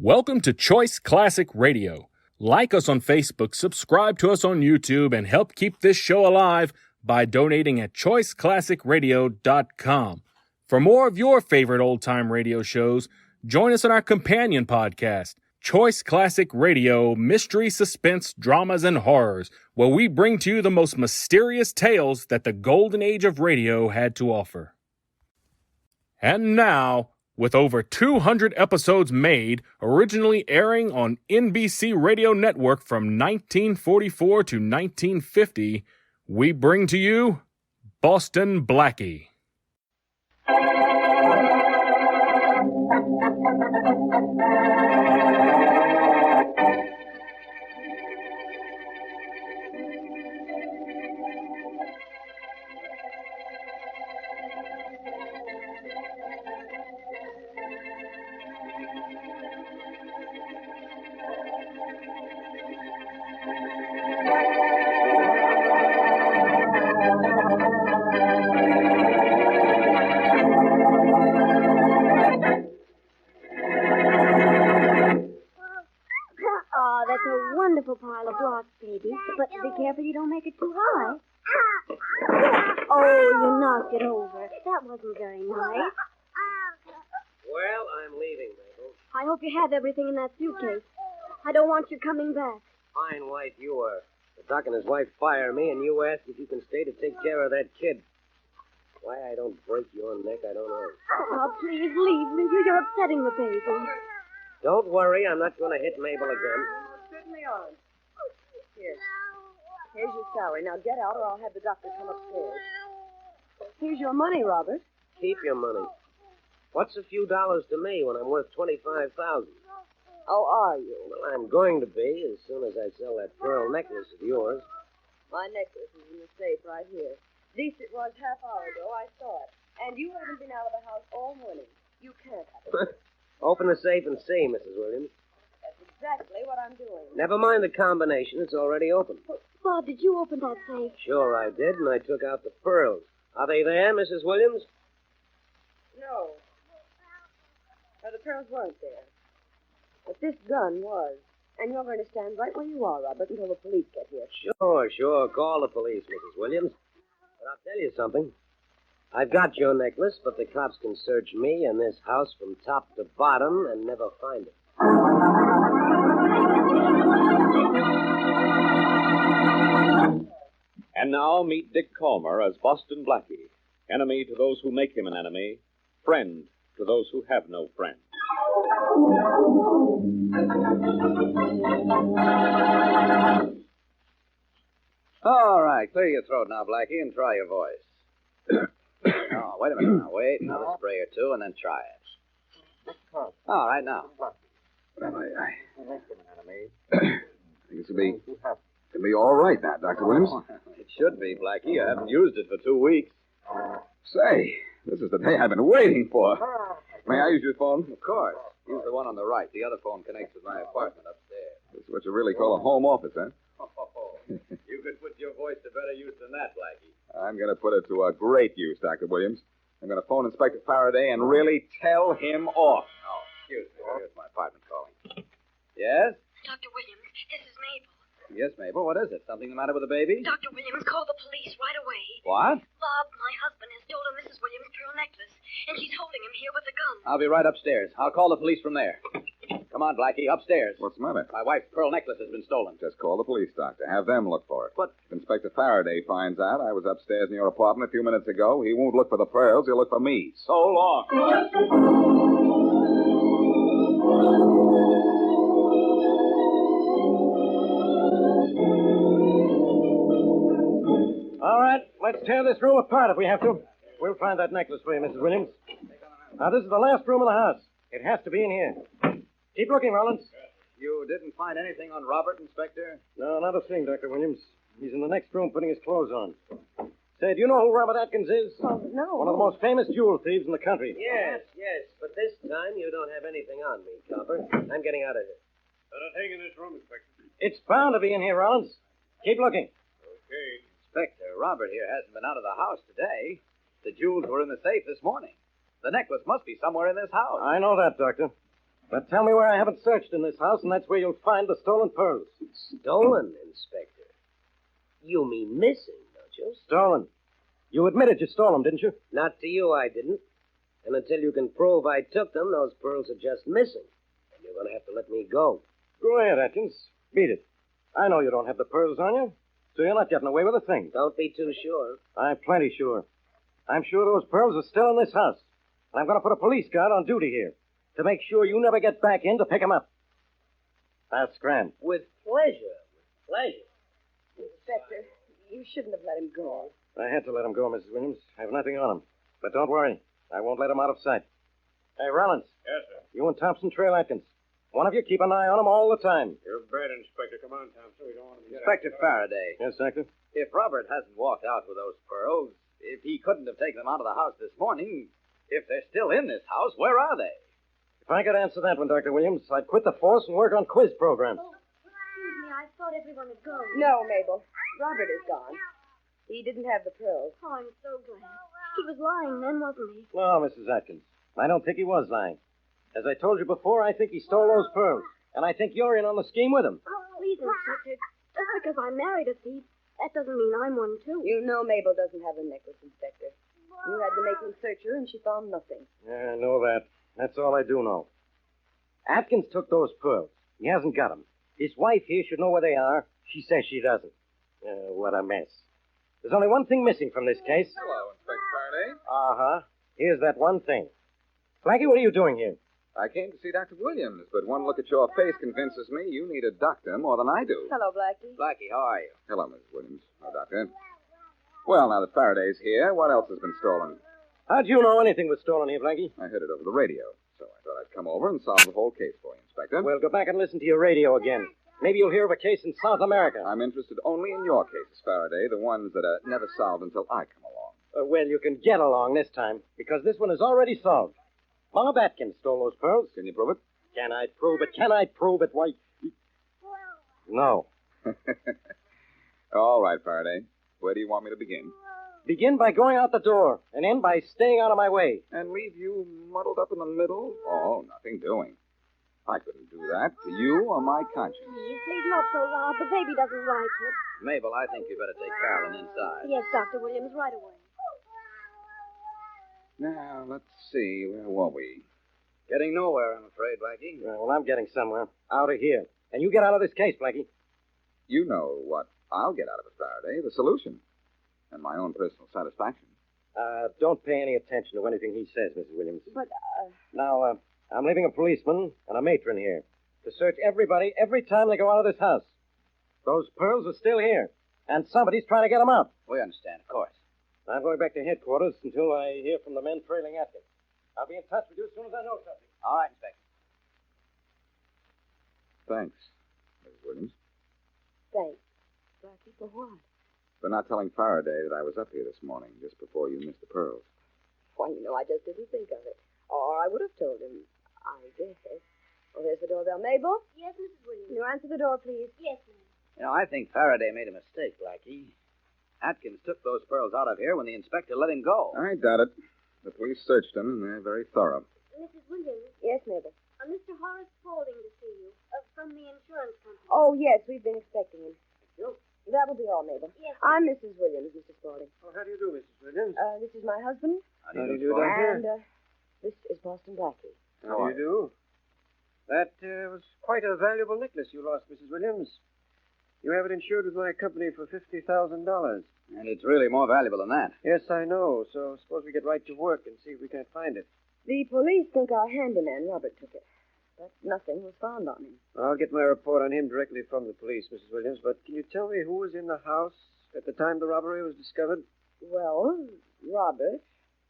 Welcome to Choice Classic Radio. Like us on Facebook, subscribe to us on YouTube, and help keep this show alive by donating at choiceclassicradio.com. For more of your favorite old-time radio shows, join us on our companion podcast, Choice Classic Radio, Mystery, Suspense, Dramas, and Horrors, where we bring to you the most mysterious tales that the golden age of radio had to offer. And now, with over 200 episodes made, originally airing on NBC Radio Network from 1944 to 1950, we bring to you Boston Blackie. Pile of blocks, baby. But be careful you don't make it too high. Oh, you knocked it over. That wasn't very nice. Well, I'm leaving, Mabel. I hope you have everything in that suitcase. I don't want you coming back. Fine wife you are. The doc and his wife fire me, and you ask if you can stay to take care of that kid. Why I don't break your neck, I don't know. Oh, please leave me. You're upsetting the baby. Don't worry, I'm not going to hit Mabel again. Certainly aren't. Here's your salary. Now get out or I'll have the doctor come upstairs. Here's your money, Robert. Keep your money. What's a few dollars to me when I'm worth $25,000? Oh, are you? Well, I'm going to be as soon as I sell that pearl necklace of yours. My necklace is in the safe right here. At least it was half hour ago. I saw it. And you haven't been out of the house all morning. You can't have it. Open the safe and see, Mrs. Williams. That's exactly what I'm doing. Never mind the combination. It's already open. Bob, did you open that safe? Sure I did, and I took out the pearls. Are they there, Mrs. Williams? No. No, the pearls weren't there. But this gun was. And you're going to stand right where you are, Robert, until the police get here. Sure. Call the police, Mrs. Williams. But I'll tell you something. I've got your necklace, but the cops can search me and this house from top to bottom and never find it. And now meet Dick Calmer as Boston Blackie, enemy to those who make him an enemy, friend to those who have no friend. All right, clear your throat now, Blackie, and try your voice. Oh, wait a minute now. Wait, another spray or two, and then try it. All right, now. Well, I think this will be all right now, Dr. Williams. It should be, Blackie. You haven't used it for 2 weeks. Say, this is the day I've been waiting for. May I use your phone? Of course. Use the one on the right. The other phone connects with my apartment upstairs. This is what you really call a home office, huh? You could put your voice to better use than that, Blackie. I'm going to put it to a great use, Dr. Williams. I'm going to phone Inspector Faraday and really tell him off. Oh, excuse me. Here's my apartment calling. Yes? Dr. Williams, this is Mabel. Yes, Mabel. What is it? Something the matter with the baby? Dr. Williams, call the police right away. What? Bob, my husband, has stolen Mrs. Williams' pearl necklace, and she's holding him here with a gun. I'll be right upstairs. I'll call the police from there. Come on, Blackie, upstairs. What's the matter? My wife's pearl necklace has been stolen. Just call the police, Doctor. Have them look for it. But if Inspector Faraday finds out I was upstairs in your apartment a few minutes ago, he won't look for the pearls. He'll look for me. So long. All right, let's tear this room apart if we have to. We'll find that necklace for you, Mrs. Williams. Now, this is the last room in the house. It has to be in here. Keep looking, Rollins. you didn't find anything on Robert, Inspector? No, not a thing, Dr. Williams. He's in the next room putting his clothes on. Say, do you know who Robert Atkins is? Oh, no. One of the most famous jewel thieves in the country. Yes. But this time you don't have anything on me, Copper. I'm getting out of here. Take in this room, Inspector. It's bound to be in here, Rollins. Keep looking. Okay. Inspector, Robert here hasn't been out of the house today. The jewels were in the safe this morning. The necklace must be somewhere in this house. I know that, Doctor. But tell me where I haven't searched in this house, and that's where you'll find the stolen pearls. Stolen, Inspector? You mean missing, don't you? Stolen. You admitted you stole them, didn't you? Not to you, I didn't. And until you can prove I took them, those pearls are just missing. And you're going to have to let me go. Go ahead, Atkins. Beat it. I know you don't have the pearls on you, so you're not getting away with a thing. Don't be too sure. I'm plenty sure. I'm sure those pearls are still in this house. And I'm going to put a police guard on duty here to make sure you never get back in to pick them up. Now, Scram. With pleasure. With pleasure. Inspector, you shouldn't have let him go. I had to let him go, Mrs. Williams. I have nothing on him. But don't worry. I won't let him out of sight. Hey, Rollins. Yes, sir. You and Thompson trail Atkins. One of you keep an eye on him all the time. You're bad, Inspector. Come on, Thompson. We don't want to get Inspector Faraday, Yes, Doctor? if Robert hasn't walked out with those pearls, if he couldn't have taken them out of the house this morning, if they're still in this house, where are they? If I could answer that one, Dr. Williams, I'd quit the force and work on quiz programs. Excuse me, I thought everyone had gone. No, Mabel. Robert is gone. He didn't have the pearls. Oh, I'm so glad. He was lying then, wasn't he? No, Mrs. Atkins. I don't think he was lying. As I told you before, I think he stole those pearls. And I think you're in on the scheme with him. Oh, please, Inspector. Just because I married a thief, that doesn't mean I'm one, too. You know Mabel doesn't have the necklace, Inspector. You had to make him search her, and she found nothing. Yeah, I know that. That's all I do know. Atkins took those pearls. He hasn't got them. His wife here should know where they are. She says she doesn't. What a mess. There's only one thing missing from this case. Hello, Inspector Faraday. Uh-huh. Here's that one thing. Blackie, what are you doing here? I came to see Dr. Williams, but one look at your face convinces me you need a doctor more than I do. Hello, Blackie. Blackie, how are you? Hello, Mrs. Williams. Hello, Doctor. Well, now that Faraday's here, what else has been stolen? How'd you know anything was stolen here, Blackie? I heard it over the radio, so I thought I'd come over and solve the whole case for you, Inspector. Well, go back and listen to your radio again. Maybe you'll hear of a case in South America. I'm interested only in your cases, Faraday, the ones that are never solved until I come along. Well, you can get along this time, because this one is already solved. Bob Atkins stole those pearls. Can you prove it? Can I prove it? Can I prove it? Why? No. All right, Faraday. Where do you want me to begin? Begin by going out the door, and end by staying out of my way. And leave you muddled up in the middle? Oh, nothing doing. I couldn't do that to you or my conscience. Please, not so loud. The baby doesn't like it. Mabel, I think you better take Carolyn inside. Yes, Dr. Williams, right away. Now, let's see. Where were we? Getting nowhere, I'm afraid, Blackie. Well, I'm getting somewhere. Out of here. And you get out of this case, Blackie. You know what I'll get out of it, Faraday. The solution. And my own personal satisfaction. Don't pay any attention to anything he says, Mrs. Williams. But, Now, I'm leaving a policeman and a matron here to search everybody every time they go out of this house. Those pearls are still here, and somebody's trying to get them out. We understand, of course. I'm going back to headquarters until I hear from the men trailing Atkins. I'll be in touch with you as soon as I know something. All right, Inspector. Thanks, Mrs. Williams, thanks. Blackie, for what? for not telling Faraday that I was up here this morning just before you missed the pearls. Why, I just didn't think of it. Or I would have told him. I guess. Oh, there's the doorbell. Mabel? Yes, Mrs. Williams. Can you answer the door, please? Yes, ma'am. I think Faraday made a mistake, Blackie. Atkins took those pearls out of here when the inspector let him go. I doubt it. The police searched them, and they're very thorough. Mrs. Williams, Yes, Mabel. Mr. Horace Spaulding to see you, from the insurance company. Oh, yes, we've been expecting him. No. That will be all, Mabel. Yes. I'm Mrs. Williams, Mr. Spaulding. Well, how do you do, Mrs. Williams? This is my husband. How do you do, Doctor? And, this is Boston Blackie. How do you do? That was quite a valuable necklace you lost, Mrs. Williams. You have it insured with my company for $50,000. And it's really more valuable than that. Yes, I know. So suppose we get right to work and see if we can't find it. The police think our handyman, Robert, took it. But nothing was found on him. I'll get my report on him directly from the police, Mrs. Williams. But can you tell me who was in the house at the time the robbery was discovered? Well, Robert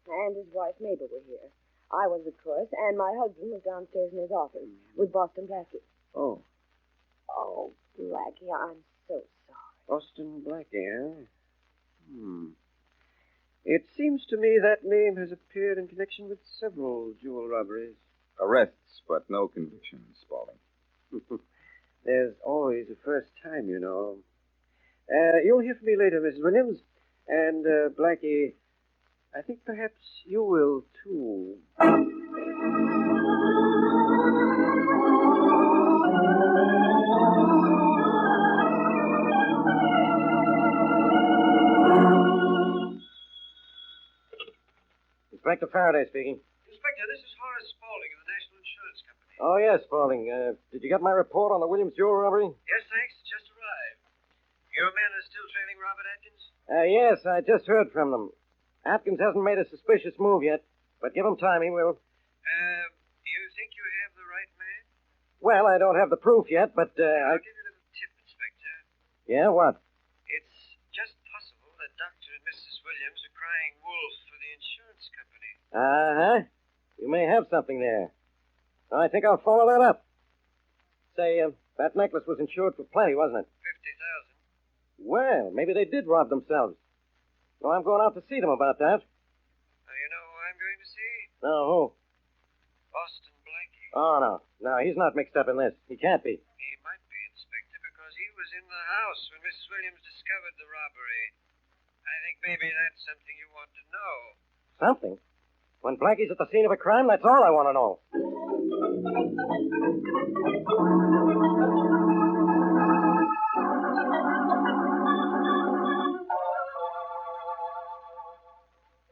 and his wife Mabel were here. I was, of course, and my husband was downstairs in his office with Boston Blackie. Oh, Oh, Blackie, I'm so sorry. Boston Blackie, eh? It seems to me that name has appeared in connection with several jewel robberies. Arrests, but no convictions, Spaulding. There's always a first time, you know. You'll hear from me later, Mrs. Williams. And, Blackie, I think perhaps you will, too. Inspector Faraday speaking. Inspector, this is Horace Spaulding of the National Insurance Company. Oh, yes, Spaulding. Did you get my report on the Williams jewel robbery? Yes, thanks. It just arrived. Your men are still trailing Robert Atkins? Yes, I just heard from them. Atkins hasn't made a suspicious move yet, but give him time, he will. You think you have the right man? Well, I don't have the proof yet, but, I'll give you a little tip, Inspector. Yeah, what? It's just possible that Dr. and Mrs. Williams are crying wolf for the insurance company. Uh-huh. You may have something there. I think I'll follow that up. Say, that necklace was insured for plenty, wasn't it? 50,000. Well, maybe they did rob themselves. So I'm going out to see them about that. You know who I'm going to see? No, who? Boston Blackie. Oh, no. No, he's not mixed up in this. He can't be. He might be, Inspector, because he was in the house when Mrs. Williams discovered the robbery. I think maybe that's something you want to know. Something? When Blackie's at the scene of a crime, that's all I want to know.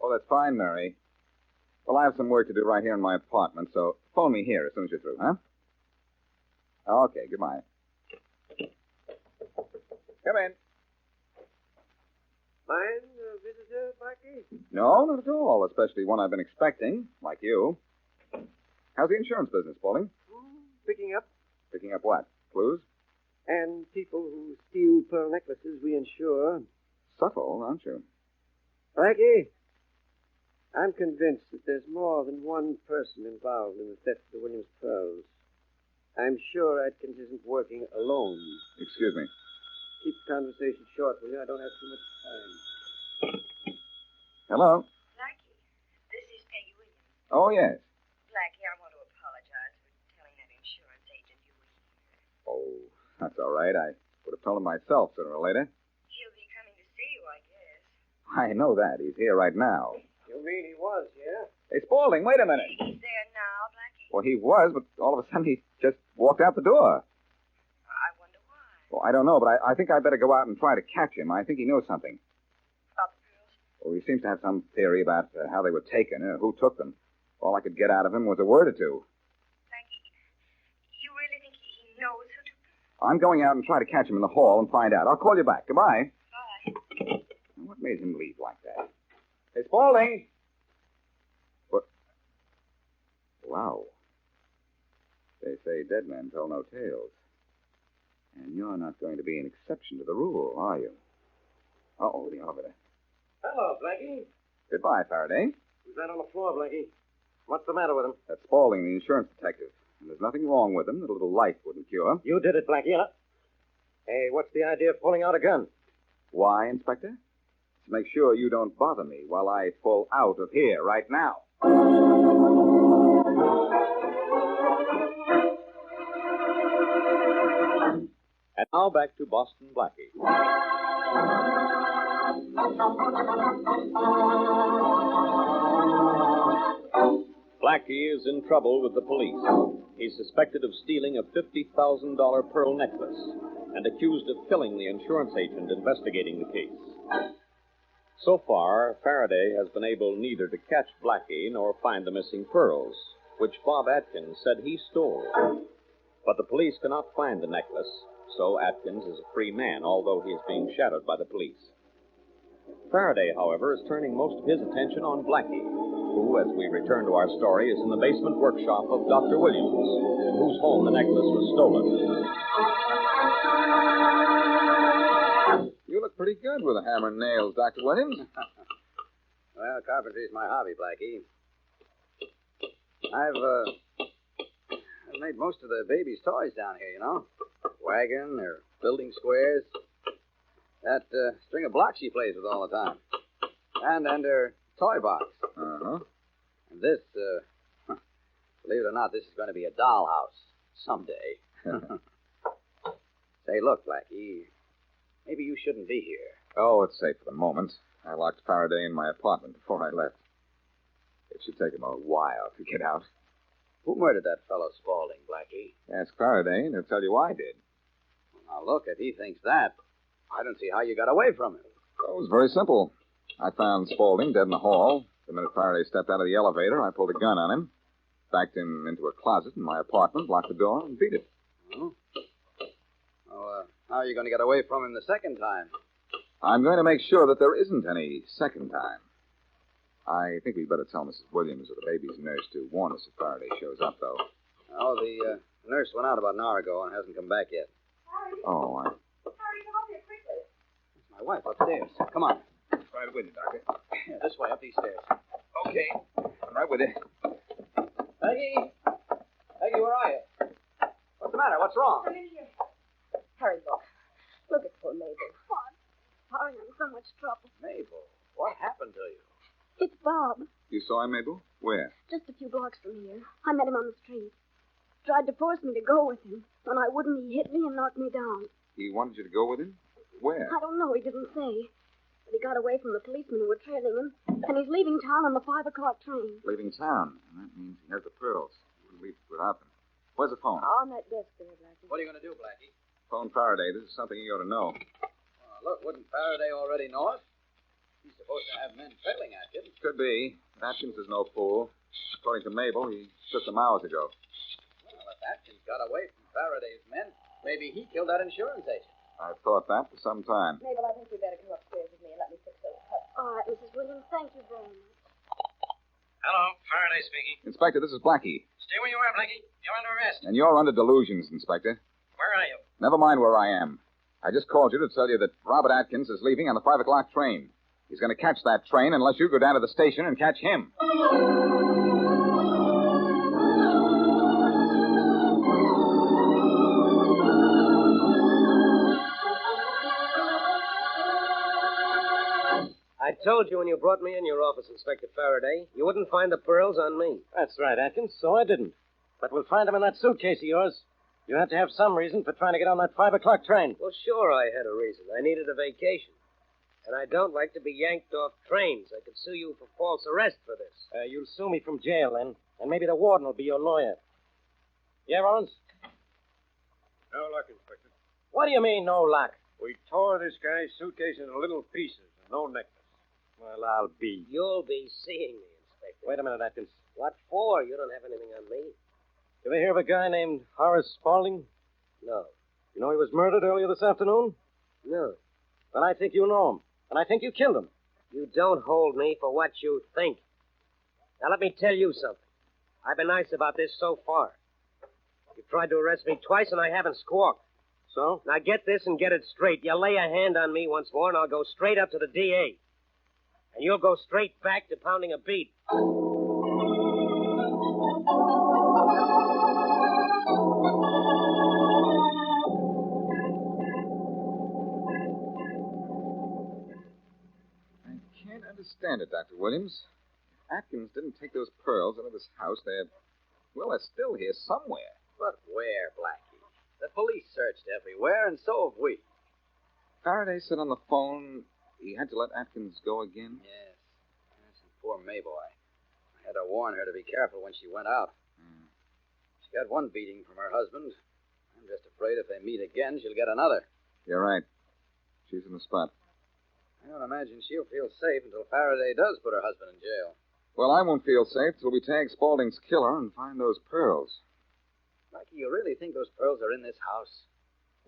Oh, that's fine, Mary. Well, I have some work to do right here in my apartment, so phone me here as soon as you're through, huh? Okay, goodbye. Come in. Mind a visitor, Blackie? No, not at all, especially one I've been expecting, like you. How's the insurance business, Spaulding? Picking up. Picking up what? Clues? And people who steal pearl necklaces we insure. Subtle, aren't you? Blackie, I'm convinced that there's more than one person involved in the theft of the Williams pearls. I'm sure Atkins isn't working alone. Excuse me. Keep the conversation short, will you? I don't have too much time. Hello? Blackie, this is Peggy Williams. Oh, yes. Blackie, I want to apologize for telling that insurance agent you were here. Oh, that's all right. I would have told him myself sooner or later. He'll be coming to see you, I guess. I know that. He's here right now. You mean he was, yeah? Hey, Spaulding, wait a minute. He's there now, Blackie. Well, he was, but all of a sudden he just walked out the door. I wonder why. Well, I don't know, but I think I'd better go out and try to catch him. I think he knows something. About the pearls? Well, he seems to have some theory about how they were taken, who took them. All I could get out of him was a word or two. Blackie, you really think he knows who took them? I'm going out and try to catch him in the hall and find out. I'll call you back. Goodbye. Bye. What made him leave like that? Hey, Spaulding! What? Wow. They say dead men tell no tales. And you're not going to be an exception to the rule, are you? Uh-oh, the elevator. Hello, Blackie. Goodbye, Faraday. Who's that on the floor, Blackie? What's the matter with him? That's Spaulding, the insurance detective. And there's nothing wrong with him that a little light wouldn't cure. You did it, Blackie. Hey, what's the idea of pulling out a gun? Why, Inspector? To make sure you don't bother me while I pull out of here right now. And now back to Boston Blackie. Blackie is in trouble with the police. He's suspected of stealing a $50,000 pearl necklace and accused of killing the insurance agent investigating the case. So far, Faraday has been able neither to catch Blackie nor find the missing pearls, which Bob Atkins said he stole. But the police cannot find the necklace, so Atkins is a free man, although he is being shadowed by the police. Faraday, however, is turning most of his attention on Blackie, who, as we return to our story, is in the basement workshop of Dr. Williams, whose home the necklace was stolen. You look pretty good with a hammer and nails, Dr. Williams. Well, carpentry's my hobby, Blackie. I've made most of the baby's toys down here, you know. Wagon or building squares. That string of blocks she plays with all the time. And her toy box. Uh-huh. And this, believe it or not, this is going to be a dollhouse someday. Say, look, Blackie, maybe you shouldn't be here. Oh, it's safe for the moment. I locked Faraday in my apartment before I left. It should take him a while to get out. Who murdered that fellow Spaulding, Blackie? Ask Faraday, and he'll tell you I did. Now, look, if he thinks that, I don't see how you got away from him. Oh, it was very simple. I found Spaulding dead in the hall. The minute Faraday stepped out of the elevator, I pulled a gun on him, backed him into a closet in my apartment, locked the door, and beat it. Oh? Well, how are you going to get away from him the second time? I'm going to make sure that there isn't any second time. I think we'd better tell Mrs. Williams or the baby's nurse to warn us if Faraday shows up, though. Oh, the nurse went out about an hour ago and hasn't come back yet. Oh, Hurry, come up here quickly. It's my wife upstairs. Come on. Right with you, Doctor. Yeah, this way, up these stairs. Okay. I'm right with you. Peggy! Peggy, where are you? What's the matter? What's wrong? Come in here. Hurry, look. Look at poor Mabel. Sorry, I'm in so much trouble. Mabel, what happened to you? It's Bob. You saw him, Mabel? Where? Just a few blocks from here. I met him on the street. Tried to force me to go with him. When I wouldn't, he hit me and knocked me down. He wanted you to go with him? Where? I don't know. He didn't say. But he got away from the policemen who were trailing him, and he's leaving town on the 5 o'clock train. Leaving town. That means he has the pearls. He wouldn't leave without them. Where's the phone? On that desk there, Blackie. What are you going to do, Blackie? Phone Faraday. This is something you ought to know. Look, wouldn't Faraday already know it? He's supposed to have men trailing Atkins. Could be. Atkins is no fool. According to Mabel, he took them hours ago. Well, if Atkins got away from Faraday's men, maybe he killed that insurance agent. I've thought that for some time. Mabel, I think you'd better come upstairs with me and let me fix those cuts. All right, Mrs. Williams, thank you very much. Hello, Faraday speaking. Inspector, this is Blackie. Stay where you are, Blackie. You're under arrest. And you're under delusions, Inspector. Where are you? Never mind where I am. I just called you to tell you that Robert Atkins is leaving on the 5 o'clock train. He's going to catch that train unless you go down to the station and catch him. I told you when you brought me in your office, Inspector Faraday, you wouldn't find the pearls on me. That's right, Atkins. So I didn't. But we'll find them in that suitcase of yours. You have to have some reason for trying to get on that 5 o'clock train. Well, sure, I had a reason. I needed a vacation. And I don't like to be yanked off trains. I could sue you for false arrest for this. You'll sue me from jail then, and maybe the warden will be your lawyer. Yeah, Rollins? No luck, Inspector. What do you mean, no luck? We tore this guy's suitcase into little pieces and no necklace. Well, I'll be. You'll be seeing me, Inspector. Wait a minute, Atkins. What for? You don't have anything on me. You ever hear of a guy named Horace Spaulding? No. You know he was murdered earlier this afternoon? No. Then I think you know him. And I think you killed him. You don't hold me for what you think. Now, let me tell you something. I've been nice about this so far. You've tried to arrest me twice, and I haven't squawked. So? Now, get this and get it straight. You lay a hand on me once more, and I'll go straight up to the DA. And you'll go straight back to pounding a beat. I can't understand it, Dr. Williams. Atkins didn't take those pearls out of this house. They're still here somewhere. But where, Blackie? The police searched everywhere, and so have we. Faraday said on the phone he had to let Atkins go again. Yes. And poor Mabel. I had to warn her to be careful when she went out. She got one beating from her husband. I'm just afraid if they meet again, she'll get another. You're right. She's in the spot. I don't imagine she'll feel safe until Faraday does put her husband in jail. Well, I won't feel safe till we tag Spaulding's killer and find those pearls. Blackie, you really think those pearls are in this house?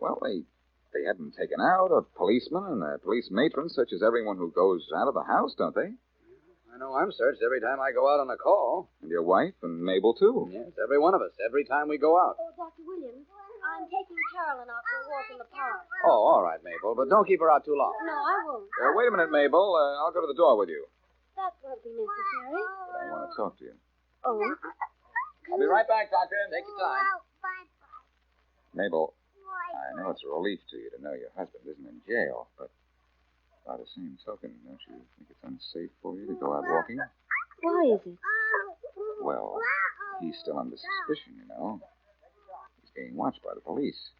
Well, they had them taken out. A policeman and a police matron searches everyone who goes out of the house, don't they? I know I'm searched every time I go out on a call. And your wife and Mabel, too. Yes, every one of us, every time we go out. Oh, Dr. Williams, I'm taking Carolyn out for a walk in the park. Oh, all right, Mabel, but don't keep her out too long. No, I won't. Wait a minute, Mabel. I'll go to the door with you. That won't be necessary. But I want to talk to you. Oh. I'll be right back, Doctor. Take your time. Mabel, I know it's a relief to you to know your husband isn't in jail, but by the same token, don't you think it's unsafe for you to go out walking? Why is it? Well, he's still under suspicion, you know. He's being watched by the police.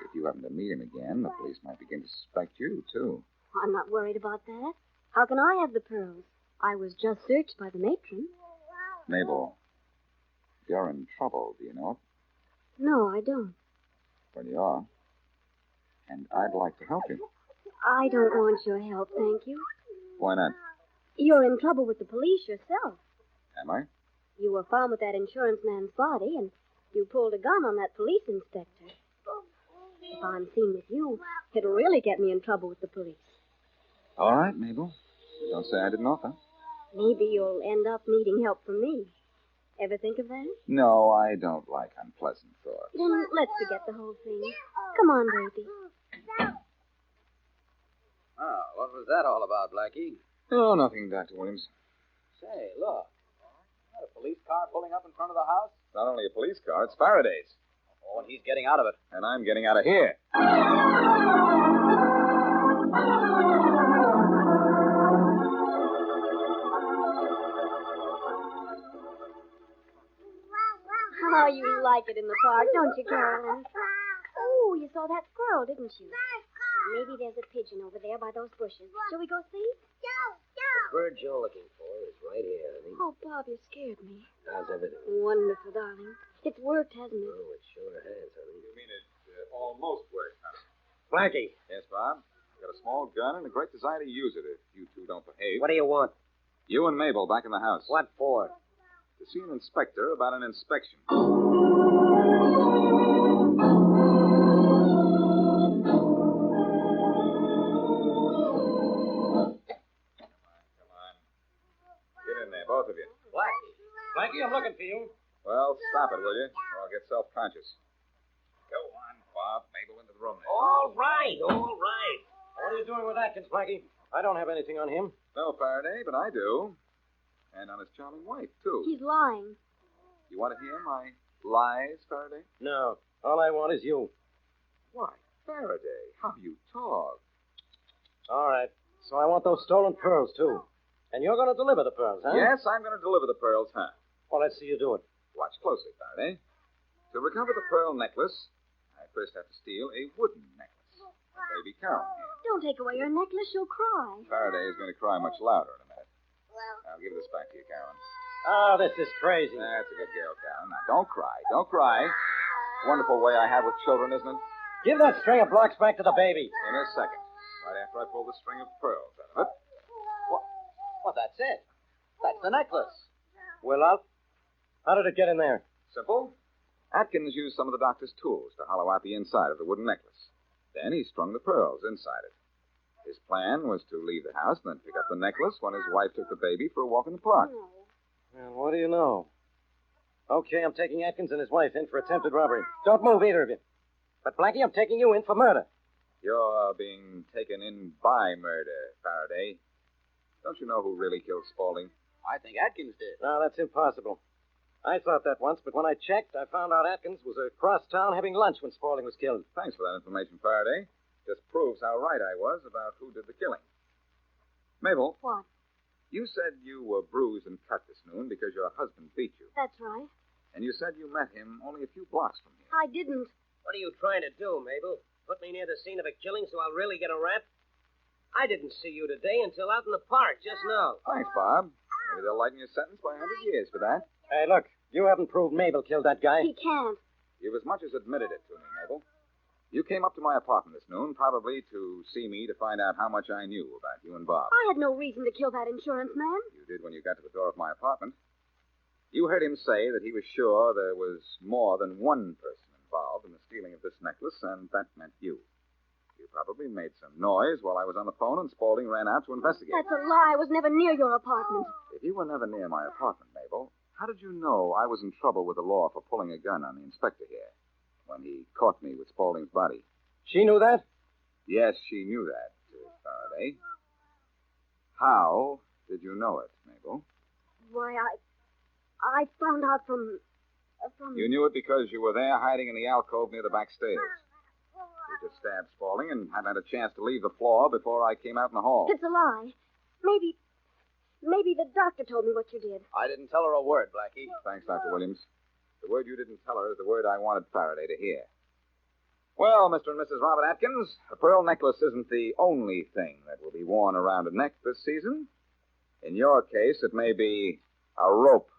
If you happen to meet him again, the police might begin to suspect you, too. I'm not worried about that. How can I have the pearls? I was just searched by the matron. Mabel, you're in trouble, do you know it? No, I don't. Well, you are. And I'd like to help you. I don't want your help, thank you. Why not? You're in trouble with the police yourself. Am I? You were found with that insurance man's body, and you pulled a gun on that police inspector. If I'm seen with you, it'll really get me in trouble with the police. All right, Mabel. Don't say I didn't offer. Maybe you'll end up needing help from me. Ever think of that? No, I don't like unpleasant thoughts. Then let's forget the whole thing. Come on, baby. Oh, what was that all about, Blackie? Oh, nothing, Dr. Williams. Say, look. Is that a police car pulling up in front of the house? It's not only a police car, it's Faraday's. Oh, and he's getting out of it. And I'm getting out of here. Oh, you like it in the park, don't you, Carolyn? Oh, you saw that squirrel, didn't you? Maybe there's a pigeon over there by those bushes. Shall we go see? The bird you're looking for is right here, honey. Oh, Bob, you scared me. How's everything? Wonderful, darling. It's worked, hasn't it? Oh, it sure has, honey. You mean it almost worked, huh? Blackie, Yes, Bob. I've got a small gun and a great desire to use it if you two don't behave. what do you want? You and Mabel back in the house. What for? To see an inspector about an inspection. Come on. Get in there, both of you. Blackie, I'm looking for you. Well, stop it, will you? Or I'll get self-conscious. Go on, Bob. Mabel into the room there. All right. What are you doing with Atkins, Blackie? I don't have anything on him. No, Faraday, but I do. And on his charming wife, too. He's lying. You want to hear my lies, Faraday? No. All I want is you. Why, Faraday, how you talk. All right. So I want those stolen pearls, too. And you're going to deliver the pearls, huh? Yes, I'm going to deliver the pearls, huh? Well, let's see you do it. Watch closely, Faraday. To recover the pearl necklace, I first have to steal a wooden necklace. Baby Carol here. Don't take away her necklace. She'll cry. Faraday is going to cry much louder in a minute. I'll give this back to you, Carolyn. Oh, this is crazy. That's a good girl, Carolyn. Now, don't cry. Don't cry. Wonderful way I have with children, isn't it? Give that string of blocks back to the baby. In a second. Right after I pull the string of pearls out of it. Well, that's it. That's the necklace. Will up? How did it get in there? Simple. Atkins used some of the doctor's tools to hollow out the inside of the wooden necklace. Then he strung the pearls inside it. His plan was to leave the house and then pick up the necklace when his wife took the baby for a walk in the park. Well, what do you know? Okay, I'm taking Atkins and his wife in for attempted robbery. Don't move, either of you. But, Blackie, I'm taking you in for murder. You're being taken in by murder, Faraday. Don't you know who really killed Spaulding? I think Atkins did. No, that's impossible. I thought that once, but when I checked, I found out Atkins was across town having lunch when Spaulding was killed. Thanks for that information, Faraday. Just proves how right I was about who did the killing. Mabel. What? You said you were bruised and cut this noon because your husband beat you. That's right. And you said you met him only a few blocks from here. I didn't. What are you trying to do, Mabel? Put me near the scene of a killing so I'll really get a rap? I didn't see you today until out in the park just now. Thanks, Bob. Maybe they'll lighten your sentence by 100 years for that. Hey, look, you haven't proved Mabel killed that guy. He can't. You've as much as admitted it to me, Mabel. You came up to my apartment this noon, probably to see me to find out how much I knew about you and Bob. I had no reason to kill that insurance man. You did when you got to the door of my apartment. You heard him say that he was sure there was more than one person involved in the stealing of this necklace, and that meant you. You probably made some noise while I was on the phone, and Spaulding ran out to investigate. That's a lie. I was never near your apartment. If you were never near my apartment, Mabel, how did you know I was in trouble with the law for pulling a gun on the inspector here when he caught me with Spaulding's body? She knew that? Yes, she knew that, Faraday. How did you know it, Mabel? Why, I found out from... You knew it because you were there hiding in the alcove near the back stairs. You just stabbed Spaulding and hadn't had a chance to leave the floor before I came out in the hall. It's a lie. Maybe the doctor told me what you did. I didn't tell her a word, Blackie. Thanks, Dr. Williams. The word you didn't tell her is the word I wanted Faraday to hear. Well, Mr. and Mrs. Robert Atkins, a pearl necklace isn't the only thing that will be worn around a neck this season. In your case, it may be a rope.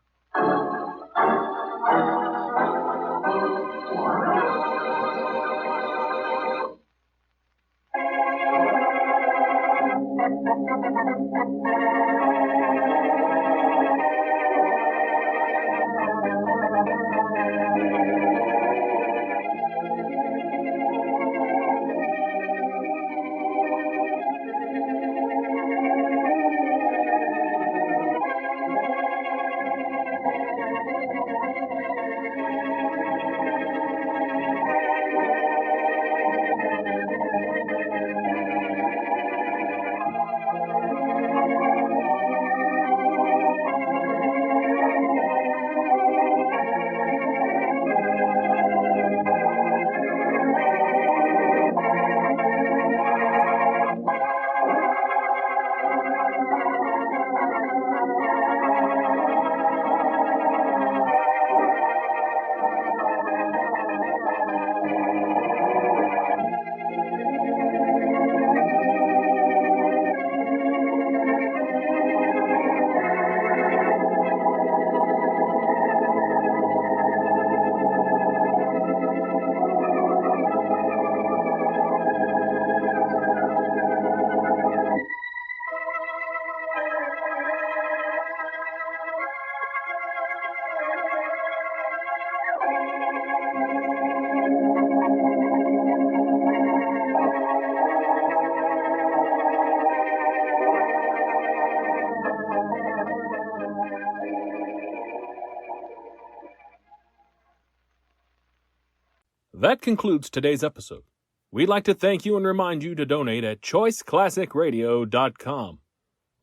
That concludes today's episode. We'd like to thank you and remind you to donate at choiceclassicradio.com.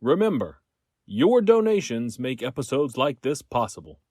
Remember, your donations make episodes like this possible.